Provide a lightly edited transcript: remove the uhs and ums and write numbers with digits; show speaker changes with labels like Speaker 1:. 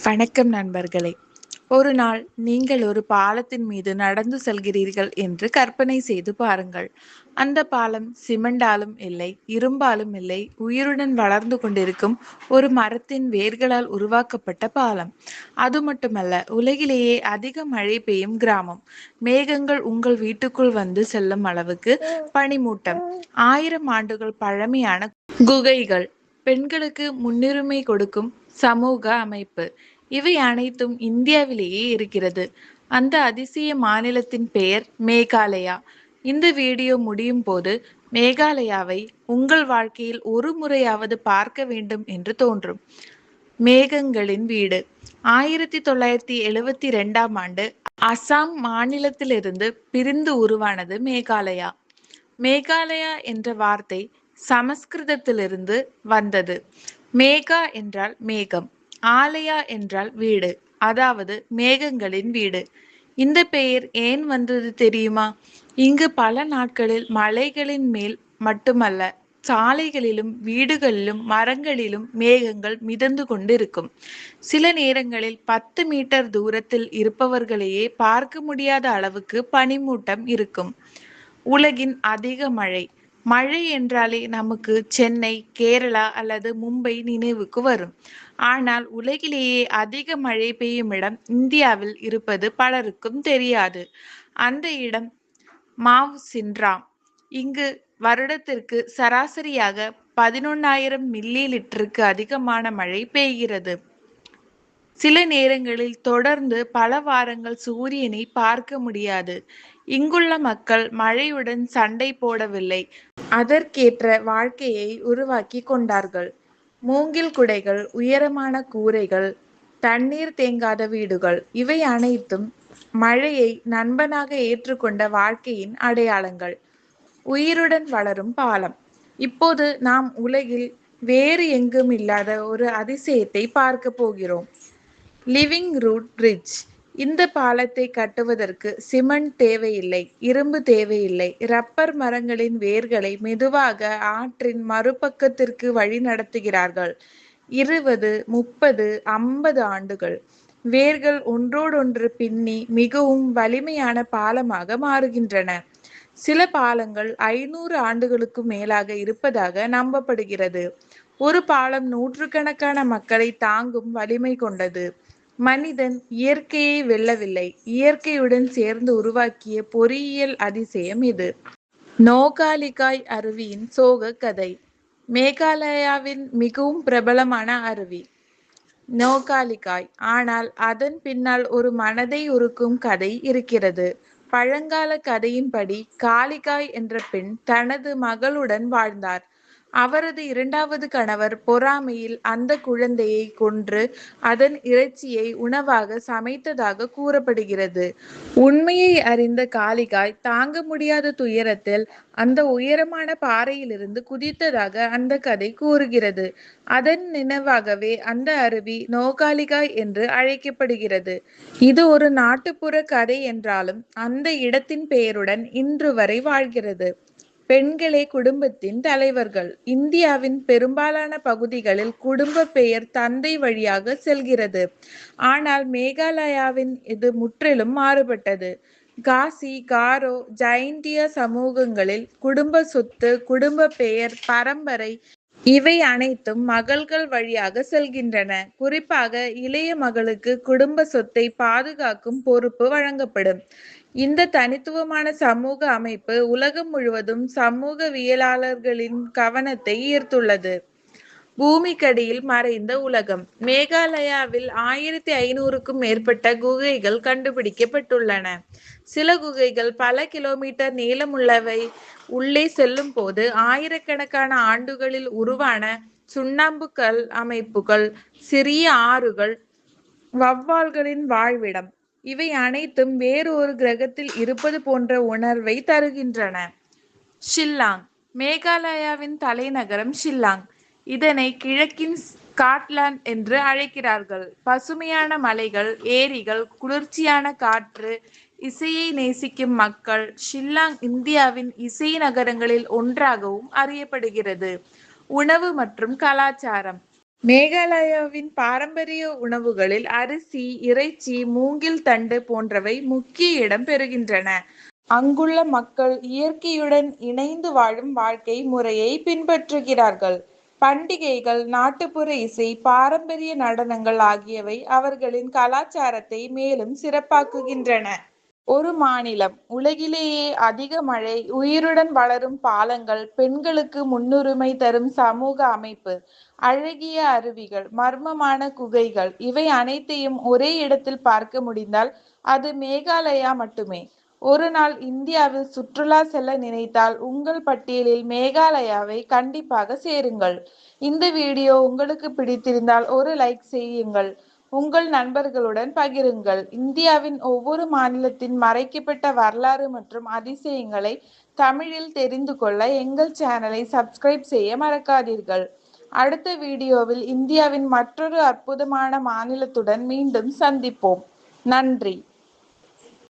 Speaker 1: வணக்கம் நண்பர்களே. ஒரு நாள் நீங்கள் ஒரு பாலத்தின் மீது நடந்து செல்கிறீர்கள் என்று கற்பனை செய்து பாருங்கள். அந்த பாலம் சிமெண்டாலும் இல்லை, இரும்பாலும் இல்லை, உயிருடன் வளர்ந்து கொண்டிருக்கும் ஒரு மரத்தின் வேர்களால் உருவாக்கப்பட்ட பாலம். அது மட்டுமல்ல, உலகிலேயே அதிக மழை பெய்யும் கிராமம். மேகங்கள் உங்கள் வீட்டுக்குள் வந்து செல்லும் அளவுக்கு பனிமூட்டம். 1000 ஆண்டுகள் பழமையான குகைகள். பெண்களுக்கு முன்னுரிமை கொடுக்கும் சமூக அமைப்பு. இவை அனைத்தும் இந்தியாவிலேயே இருக்கிறது. அந்த அதிசய மாநிலத்தின் பெயர் மேகாலயா. இந்த வீடியோ முடியும் போது மேகாலயாவை உங்கள் வாழ்க்கையில் ஒரு முறையாவது பார்க்க வேண்டும் என்று தோன்றும். மேகங்களின் வீடு. 1972ஆம் ஆண்டு அசாம் மாநிலத்திலிருந்து பிரிந்து உருவானது மேகாலயா. மேகாலயா என்ற வார்த்தை சமஸ்கிருதத்திலிருந்து வந்தது. மேகா என்றால் மேகம், ஆலயா என்றால் வீடு, அதாவது மேகங்களின் வீடு. இந்த பெயர் ஏன் வந்தது தெரியுமா? இங்கு பல நாட்களில் மலைகளின் மேல் மட்டுமல்ல, சாலைகளிலும் வீடுகளிலும் மரங்களிலும் மேகங்கள் மிதந்து கொண்டிருக்கும். சில நேரங்களில் 10 மீட்டர் தூரத்தில் இருப்பவர்களையே பார்க்க முடியாத அளவுக்கு பனிமூட்டம் இருக்கும். உலகின் அதிக மழை. மழை என்றாலே நமக்கு சென்னை, கேரளா அல்லது மும்பை நினைவுக்கு வரும். ஆனால் உலகிலேயே அதிக மழை பெய்யும் இடம் இந்தியாவில் இருப்பது பலருக்கும் தெரியாது. அந்த இடம் மாவ்சின்ராம். இங்கு வருடத்திற்கு சராசரியாக 11,000 மில்லி லிட்டருக்கு அதிகமான மழை பெய்கிறது. சில நேரங்களில் தொடர்ந்து பல வாரங்கள் சூரியனை பார்க்க முடியாது. இங்குள்ள மக்கள் மழையுடன் சண்டை போடவில்லை, அதற்கேற்ற வாழ்க்கையை உருவாக்கி கொண்டார்கள். மூங்கில் குடைகள், உயரமான கூரைகள், தண்ணீர் தேங்காத வீடுகள், இவை அனைத்தும் மழையை நண்பனாக ஏற்றுக்கொண்ட வாழ்க்கையின் அடையாளங்கள். உயிருடன் வளரும் பாலம். இப்போது நாம் உலகில் வேறு எங்கும் இல்லாத ஒரு அதிசயத்தை பார்க்க போகிறோம். Living root bridge. இந்த பாலத்தை கட்டுவதற்கு சிமெண்ட் தேவையில்லை, இரும்பு தேவையில்லை. ரப்பர் மரங்களின் வேர்களை மெதுவாக ஆற்றின் மறுபக்கத்திற்கு வழி நடத்துகிறார்கள். 20, 30, 50 ஆண்டுகள். வேர்கள் ஒன்றோடொன்று பின்னி மிகவும் வலிமையான பாலமாக மாறுகின்றன. சில பாலங்கள் 500 ஆண்டுகளுக்கு மேலாக இருப்பதாக நம்பப்படுகிறது. ஒரு பாலம் நூற்றுக்கணக்கான மக்களை தாங்கும் வலிமை கொண்டது. மனிதன் இயற்கையை வெல்லவில்லை, இயற்கையுடன் சேர்ந்து உருவாக்கிய பொறியியல் அதிசயம் இது. நோகாலிகாய் அருவியின் சோக கதை. மேகாலயாவின் மிகவும் பிரபலமான அருவி நோகாலிகாய். ஆனால் அதன் பின்னால் ஒரு மனதை உருக்கும் கதை இருக்கிறது. பழங்கால கதையின்படி காலிகாய் என்ற பெண் தனது மகளுடன் வாழ்ந்தார். அவரது இரண்டாவது கணவர் பொறாமையில் அந்த குழந்தையை கொன்று அதன் இறைச்சியை உணவாக சமைத்ததாக கூறப்படுகிறது. உண்மையை அறிந்த காளிகாய் தாங்க முடியாத துயரத்தில் அந்த உயரமான பாறையிலிருந்து குதித்ததாக அந்த கதை கூறுகிறது. அதன் நினைவாகவே அந்த அருவி நோகாலிகாய் என்று அழைக்கப்படுகிறது. இது ஒரு நாட்டுப்புற கதை என்றாலும் அந்த இடத்தின் பெயருடன் இன்று வரை வாழ்கிறது. பெண்களே குடும்பத்தின் தலைவர்கள். இந்தியாவின் பெரும்பாலான பகுதிகளில் குடும்ப பெயர் தந்தை வழியாக செல்கிறது. ஆனால் மேகாலயாவின் இது முற்றிலும் மாறுபட்டது. காசி, காரோ, ஜைன்டியா சமூகங்களில் குடும்ப சொத்து, குடும்ப பெயர், பரம்பரை இவை அனைத்தும் மகள்கள் வழியாக செல்கின்றன. குறிப்பாக இளைய மகளுக்கு குடும்ப சொத்தை பாதுகாக்கும் பொறுப்பு வழங்கப்படும். இந்த தனித்துவமான சமூக அமைப்பு உலகம் முழுவதும் சமூகவியலாளர்களின் கவனத்தை ஈர்த்துள்ளது. பூமிக்கடியில் மறைந்த உலகம். மேகாலயாவில் 1500க்கும் மேற்பட்ட குகைகள் கண்டுபிடிக்கப்பட்டுள்ளன. சில குகைகள் பல கிலோமீட்டர் நீளமுள்ளவை. உள்ளே செல்லும் போது ஆயிரக்கணக்கான ஆண்டுகளில் உருவான சுண்ணாம்பு கல் அமைப்புகள், சிறிய ஆறுகள், வௌவால்களின் வாழ்விடம், இவை அனைத்தும் வேறு ஒரு கிரகத்தில் இருப்பது போன்ற உணர்வை தருகின்றன. ஷில்லாங். மேகாலயாவின் தலைநகரம் ஷில்லாங். இதனை கிழக்கின் ஸ்காட்லாந்து என்று அழைக்கிறார்கள். பசுமையான மலைகள், ஏரிகள், குளிர்ச்சியான காற்று, இசையை நேசிக்கும் மக்கள். ஷில்லாங் இந்தியாவின் இசை நகரங்களில் ஒன்றாகவும் அறியப்படுகிறது. உணவு மற்றும் கலாச்சாரம். மேகாலயாவின் பாரம்பரிய உணவுகளில் அரிசி, இறைச்சி, மூங்கில் தண்டு போன்றவை முக்கிய இடம் பெறுகின்றன. அங்குள்ள மக்கள் இயற்கையுடன் இணைந்து வாழும் வாழ்க்கை முறையை பின்பற்றுகிறார்கள். பண்டிகைகள், நாட்டுப்புற இசை, பாரம்பரிய நடனங்கள் ஆகியவை அவர்களின் கலாச்சாரத்தை மேலும் சிறப்பாக்குகின்றன. ஒரு மாநிலம். உலகிலேயே அதிக மழை, உயிருடன் வளரும் பாலங்கள், பெண்களுக்கு முன்னுரிமை தரும் சமூக அமைப்பு, அழகிய அருவிகள், மர்மமான குகைகள் இவை அனைத்தையும் ஒரே இடத்தில் பார்க்க முடிந்தால் அது மேகாலயா மட்டுமே. ஒரு நாள் இந்தியாவில் சுற்றுலா செல்ல நினைத்தால் உங்கள் பட்டியலில் மேகாலயாவை கண்டிப்பாக சேருங்கள். இந்த வீடியோ உங்களுக்கு பிடித்திருந்தால் ஒரு லைக் செய்யுங்கள். உங்கள் நண்பர்களுடன் பகிருங்கள். இந்தியாவின் ஒவ்வொரு மாநிலத்தின் மறைக்கப்பட்ட வரலாறு மற்றும் அதிசயங்களை தமிழில் தெரிந்து கொள்ள எங்கள் சேனலை சப்ஸ்கிரைப் செய்ய மறக்காதீர்கள். அடுத்த வீடியோவில் இந்தியாவின் மற்றொரு அற்புதமான மாநிலத்துடன் மீண்டும் சந்திப்போம். நன்றி.